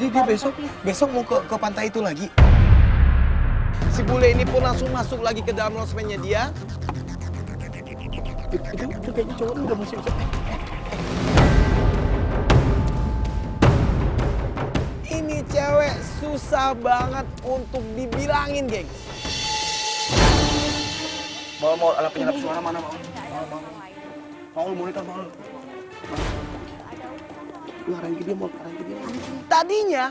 Jadi dia besok mau ke pantai itu lagi. Si bule ini pun langsung masuk lagi ke dalam losmennya dia. Itu kayaknya cowok udah musim. Ini cewek susah banget untuk dibilangin, geng. Mau alat penyerap suara mana mau? Mau monitor mau. Lu arahin ke dia. Tadinya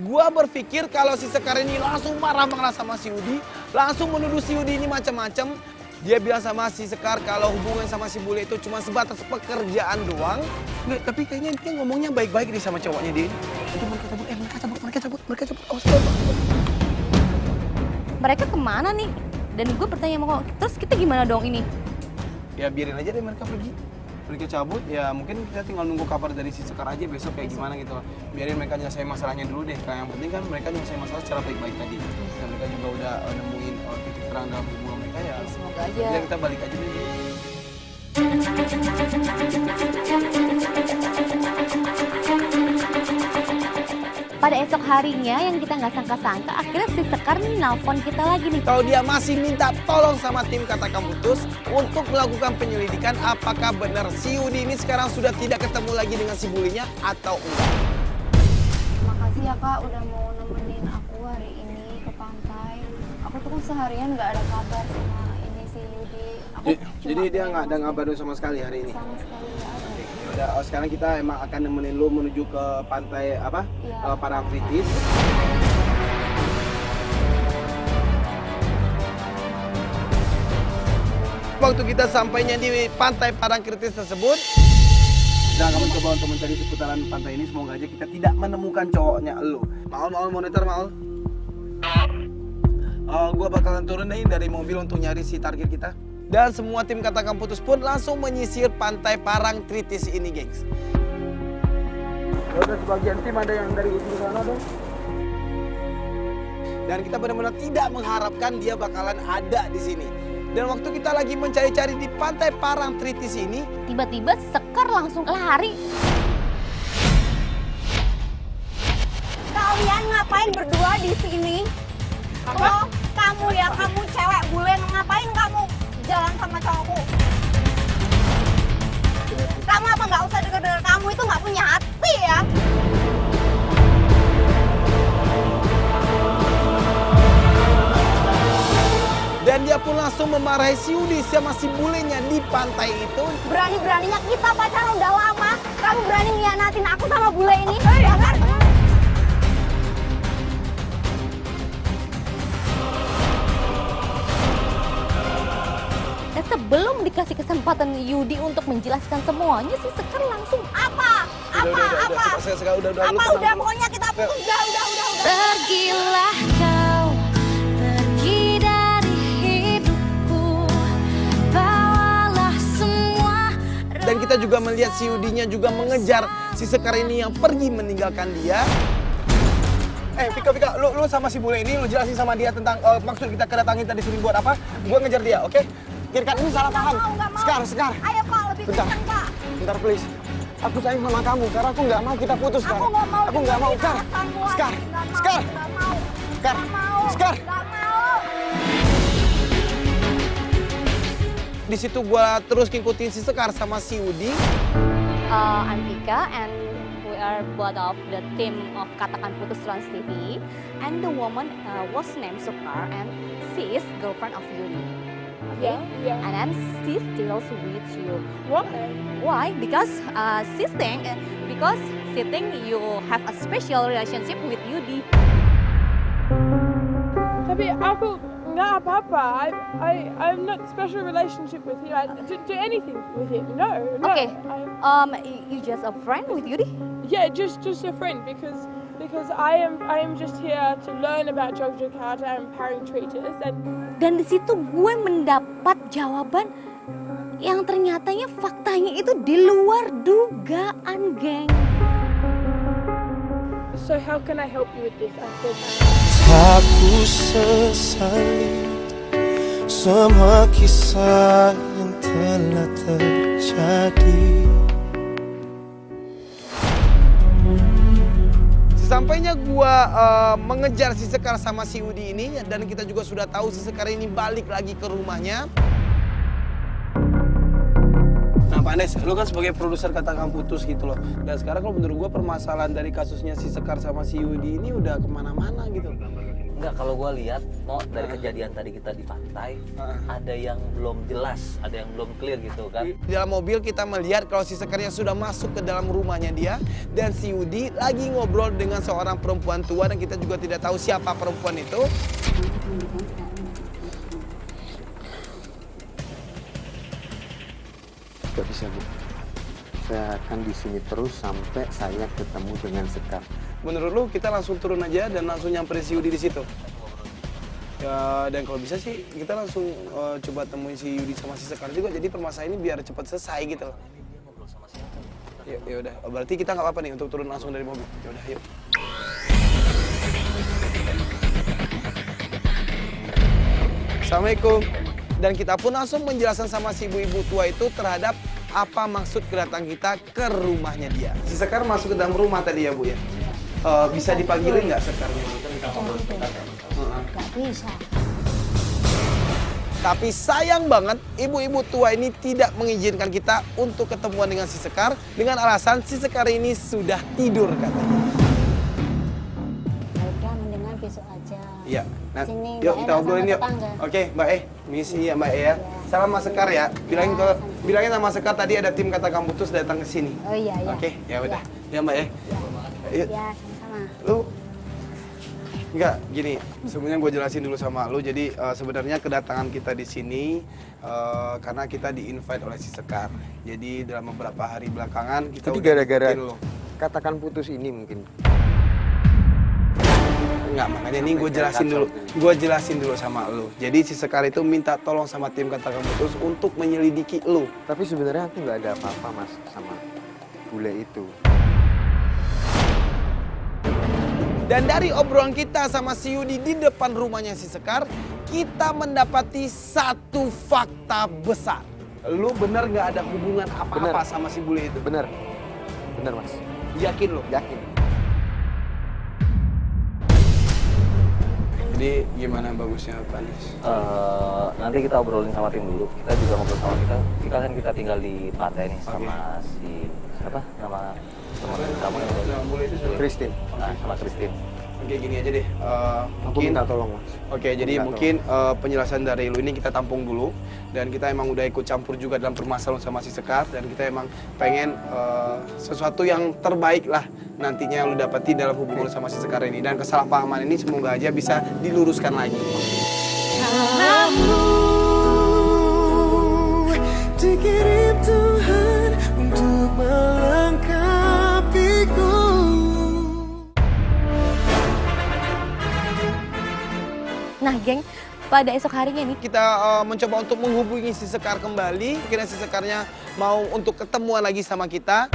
gua berpikir kalau si Sekar ini langsung marah-marah sama si Udi, langsung menuduh si Udi ini macam-macam. Dia bilang sama si Sekar kalau hubungan sama si bule itu cuma sebatas pekerjaan doang. Nggak, tapi kayaknya dia ngomongnya baik-baik nih sama cowoknya dia. Itu mereka cabut. Awas, Mereka kemana nih? Dan gue bertanya sama kok, terus kita gimana dong ini? ya biarin aja deh mereka pergi. Mereka cabut, ya mungkin kita tinggal nunggu kabar dari si Sekar aja besok kayak gimana gitu lah. Biarin mereka nyelesain masalahnya dulu deh. Yang penting kan mereka nyelesain masalah secara baik-baik tadi. Dan mereka juga udah nemuin titik terang dalam hubungan mereka ya. Semoga aja. Ya kita balik aja deh. Pada esok harinya yang kita nggak sangka-sangka, akhirnya si Sekar nih nelfon kita lagi nih. Kalau dia masih minta tolong sama tim Katakan Putus untuk melakukan penyelidikan apakah benar si Udi ini sekarang sudah tidak ketemu lagi dengan si bulinya atau enggak. Makasih ya Kak udah mau nemenin aku hari ini ke pantai. Aku tuh kan seharian nggak ada kabar sama ini si Yudi. Jadi dia nggak ada ngabarin sama sekali hari ini? Sama sekali nggak ada. Udah, sekarang kita emang akan nemenin lu menuju ke pantai apa? Iya. Parangtritis. Waktu kita sampainya di pantai Parangtritis tersebut, kita akan mencoba untuk mencari seputaran pantai ini. Semoga aja kita tidak menemukan cowoknya lu. Maul monitor Maul. Gua bakalan turun nih dari mobil untuk nyari si target kita. Dan semua tim Katakan Putus pun langsung menyisir pantai Parangtritis ini, gengs. Udah sebagian tim ada yang dari ujung sana dong. Dan kita benar-benar tidak mengharapkan dia bakalan ada di sini. Dan waktu kita lagi mencari-cari di pantai Parangtritis ini, Tiba-tiba Sekar langsung lari. Kalian ngapain berdua di sini? Oh, kamu ya, kamu cewek bule, ngapain kamu jalan sama cowokku? Kamu apa nggak usah denger-denger, kamu itu nggak punya hati ya? dan dia pun langsung memarahi si Udi sama si bulenya di pantai itu. Berani-beraninya kita pacaran udah lama, kamu berani ngianatin aku sama bule ini? Ya kan? Dan sebelum dikasih kesempatan Yudi untuk menjelaskan semuanya, si Sekar langsung Apa? Udah, pokoknya kita putus, udah. Pergilah kau, pergi dari hidupku, bawalah semua. Dan kita juga melihat si Yudinya juga mengejar si Sekar ini yang pergi meninggalkan dia. Vika, lu sama si bule ini lu jelasin sama dia tentang maksud kita kedatangan tadi sini buat apa? Gua ngejar dia, oke? Kirkan ini salah paham. Nggak mau. Sekar. Ayo Pak, lebih kencang Pak. Bentar please. Aku sayang sama kamu, karena aku nggak mau kita putus, Sekar. Aku nggak mau. Aku nggak mau, Sekar. Sekar. Nggak mau. Sekar. Nggak mau. Di situ gua terus ngikutin si Sekar sama si Udi. I'm Vika and we are both of the team of Katakan Putus Trans TV. And the woman was named Sekar and she is girlfriend of Yudi. Okay? Yeah. And then she still with you. What? Why? Because she think you have a special relationship with Yudi. Tapi aku nggak apa-apa. I'm not special relationship with him. I do anything with him. No. Okay. You just a friend with Yudi? Yeah, just a friend because I am just here to learn about Yogyakarta and Parangtritis and Dan di situ gue mendapat jawaban yang ternyatanya faktanya itu di luar dugaan, geng. so how can I help you with this? I said, Tak ku sesali semua kisah yang telah terjadi. Si Sesampainya gua mengejar si Sekar sama si Udi ini, dan kita juga sudah tahu si Sekar ini balik lagi ke rumahnya. Nah Pak Andes, lu kan sebagai produser Katakan Putus gitu loh. Dan sekarang kalau menurut gua permasalahan dari kasusnya si Sekar sama si Udi ini udah kemana-mana gitu. Enggak, kalau gue lihat dari kejadian tadi kita di pantai, ada yang belum jelas, ada yang belum clear gitu kan. Di dalam mobil kita melihat kalau si Sekarnya sudah masuk ke dalam rumahnya dia, dan si Udi lagi ngobrol dengan seorang perempuan tua, dan kita juga tidak tahu siapa perempuan itu. Gak bisa, Bu. Saya akan di sini terus sampai saya ketemu dengan Sekar. Menurut lu kita langsung turun aja dan langsung nyamperin si Yudi di situ. Ya, dan kalau bisa sih kita langsung coba temuin si Yudi sama si Sekar juga, jadi permasalahan ini biar cepat selesai gitu loh. Ya udah, berarti kita nggak apa-apa nih untuk turun langsung dari mobil. Ya udah, yuk. Assalamualaikum. Dan kita pun langsung menjelaskan sama si ibu-ibu tua itu terhadap apa maksud kedatangan kita ke rumahnya dia. Si Sekar masuk ke dalam rumah tadi ya Bu ya? Bisa dipanggilin nggak Sekarnya? Gak bisa. Tapi sayang banget ibu-ibu tua ini tidak mengizinkan kita untuk ketemuan dengan si Sekar dengan alasan si Sekar ini sudah tidur katanya. Ya udah, mendingan besok aja. Iya. Nah, Sini, yuk Mbak kita E, obrolin sama yuk. tetangga. Oke, Mbak E, misi ya Mbak E ya. Salam Mas Sekar ya. Bilangin sama Sekar tadi ada tim Katakan Putus datang ke sini. Oh iya, iya. Oke, ya udah. Ya Mbak E. Yuk. Ya, sama-sama. Lu enggak gini, sebenarnya gue jelasin dulu sama lu. Jadi sebenarnya kedatangan kita di sini karena kita di-invite oleh si Sekar. Jadi dalam beberapa hari belakangan kita Jadi udah gara-gara ngikutin lu. Katakan Putus ini mungkin. Enggak, makanya ini gue jelasin dulu. Gue jelasin dulu sama lu. Jadi si Sekar itu minta tolong sama tim Katakan Putus untuk menyelidiki lu. Tapi sebenarnya aku nggak ada apa-apa Mas sama bule itu. Dan dari obrolan kita sama si Yudi di depan rumahnya si Sekar, kita mendapati satu fakta besar. Lu bener nggak ada hubungan apa-apa sama si bule itu? Bener. Bener Mas. Yakin lu? Yakin. Jadi gimana bagusnya Pak Anies? Nanti kita obrolin sama tim dulu. Kita juga ngobrol sama kita kan kita tinggal di pantai nih sama si siapa nama teman kamu yang Sama bule itu sudah. Christine. nah, sama Christine. Oke gini aja deh. Aku minta tolong Mas. Oke, jadi minta mungkin penjelasan dari lu ini kita tampung dulu, dan kita emang udah ikut campur juga dalam permasalahan sama si Sekar, dan kita emang pengen sesuatu yang terbaik lah nantinya yang lu dapati dalam hubungan lu sama si Sekar ini, dan kesalahpahaman ini semoga aja bisa diluruskan lagi. Kamu dikirim Tuhan untuk melengkapiku. Nah, geng, pada esok harinya nih Kita mencoba untuk menghubungi si Sekar kembali, kira si Sekarnya mau untuk ketemuan lagi sama kita.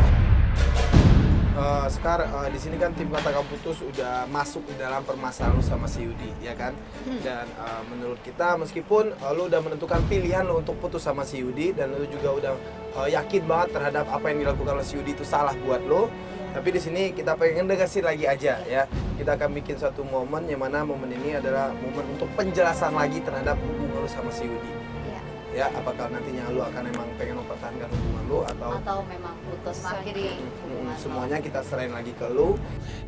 Sekar, di sini kan tim Katakan Putus udah masuk di dalam permasalahan lu sama si Yudi, ya kan? Dan menurut kita meskipun lu udah menentukan pilihan lu untuk putus sama si Yudi, dan lu juga udah yakin banget terhadap apa yang dilakukan oleh si Yudi itu salah buat lu, tapi di sini kita pengen negasin lagi aja ya. Kita akan bikin satu momen yang mana momen ini adalah momen untuk penjelasan lagi terhadap hubungan lu sama si Yudi. Ya, apakah nantinya lu akan emang pengen mempertahankan hubungan lu atau memang putus mengakhiri hubungan lo. semuanya kita serahin lagi ke lu.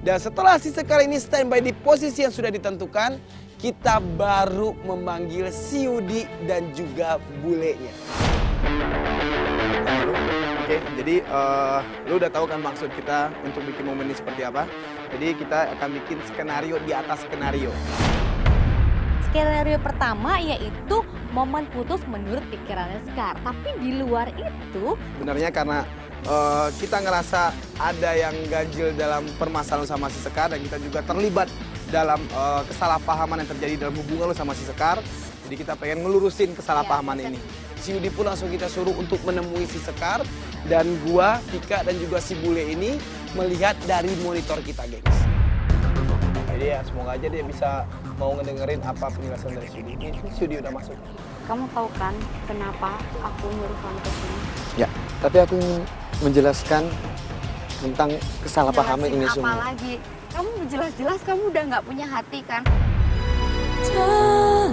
Dan setelah si Sekar ini standby di posisi yang sudah ditentukan, kita baru memanggil si Yudi dan juga bulenya. Oke, jadi lu udah tahu kan maksud kita untuk bikin momen ini seperti apa? Jadi kita akan bikin skenario di atas skenario. Skenario pertama yaitu momen putus menurut pikirannya Sekar. Tapi di luar itu, Sebenarnya karena kita ngerasa ada yang ganjil dalam permasalahan sama si Sekar, dan kita juga terlibat dalam kesalahpahaman yang terjadi dalam hubungan lu sama si Sekar. Jadi kita pengen ngelurusin kesalahpahaman ini. Si Yudi pun langsung kita suruh untuk menemui si Sekar, dan gua, Tika, dan juga si bule ini melihat dari monitor kita, gengs. Jadi ya semoga aja dia bisa mau ngedengerin apa penjelasan dari si Yudi. Ini si Yudi udah masuk. Kamu tahu kan kenapa aku nyuruh kamu ke sini? Ya, tapi aku ingin menjelaskan tentang kesalahpahaman ini Jelasin semua. apa lagi? Kamu jelas-jelas kamu udah nggak punya hati kan? Telah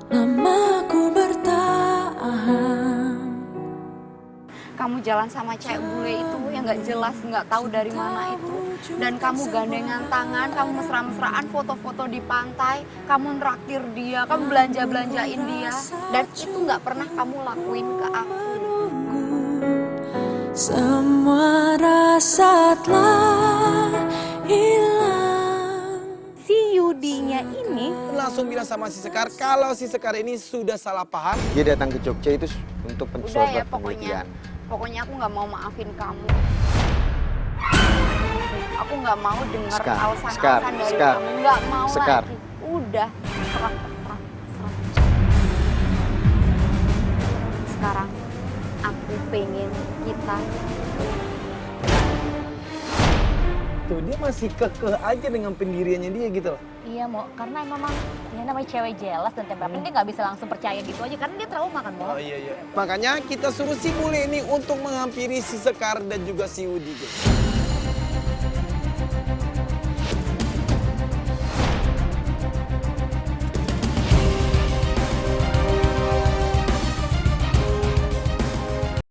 lama ku bertahan. Kamu jalan sama cewek bule itu yang nggak jelas, nggak tahu dari mana itu. Dan kamu gandengan tangan, kamu mesra-mesraan foto-foto di pantai, kamu nraktir dia, kamu belanja-belanjain dia. Dan itu nggak pernah kamu lakuin ke aku. Semua rasa telah hilang. Si Yudinya ini Langsung bilang sama si Sekar kalau si Sekar ini sudah salah paham. Dia datang ke Jogja itu untuk Udah suatu ya pokoknya. penelitian. Pokoknya aku nggak mau maafin kamu. Aku nggak mau dengar Sekar, alasan-alasan dari Sekar, kamu. Nggak mau Sekar. lagi. Udah. Serah. Sekarang aku pengen kita Tuh dia masih kekeh aja dengan pendiriannya dia gitu loh. iya mau karena memang ya namanya cewek jelas dan temperamen dia nggak bisa langsung percaya gitu aja karena dia trauma kan Mo. Oh iya. Makanya kita suruh si bule ini untuk menghampiri si Sekar dan juga si Yudi. Gitu.